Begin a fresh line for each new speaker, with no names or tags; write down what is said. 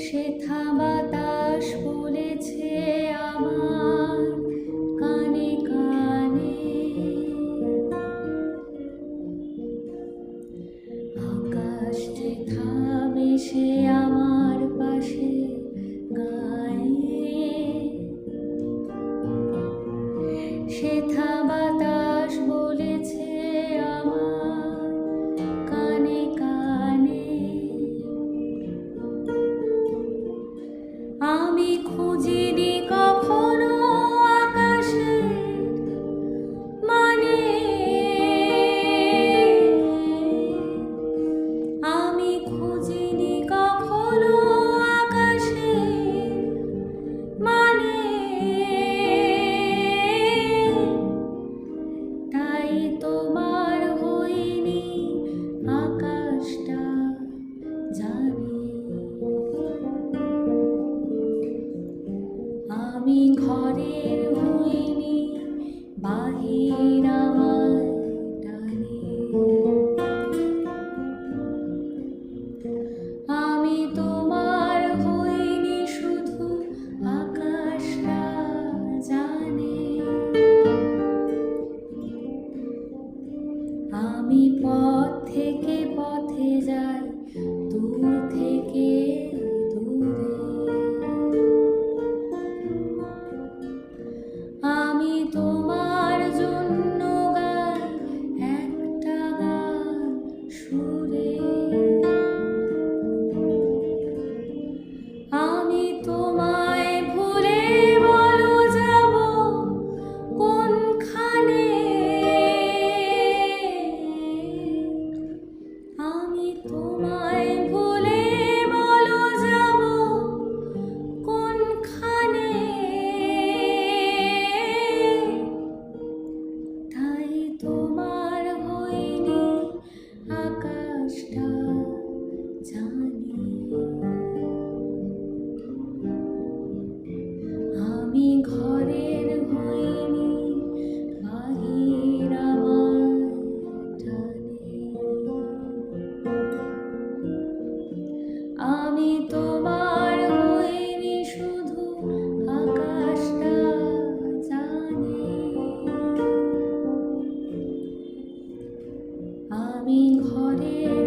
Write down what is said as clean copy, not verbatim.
সেথা বাতাস বলেছে আমার কানে কানে, আকাশ যেথা মিশে আমার পাশে গায়ে, সেথা বাতাস বলেছে আমার কানে কানে। আমি খুঁজিনি কখনো আকাশের মানে, আমি খুঁজিনি কখনো আকাশের মানে, তাই তোমার হইনি আকাশটা জানি। আমি ঘরের হইনি বাহির আমার টানে, আমি তোমার হইনি শুধু আকাশটা জানে। আমি পথ থেকে পথে যাই দূর থেকে দূরে, আমি তোমার জন্য গাই একটা গান সুরে। আমি তোমায় ভুলে বলো যাব কোনখানে, আমি তোমায় ভুলে বলো যাব কোনখানে, তাই তোমার হইনি আকাশটা জানি। আমি ঘরের হইনি বাহির আমার টানে, আমি তোমার হইনি শুধু আকাশটা জানি। আমি ঘরের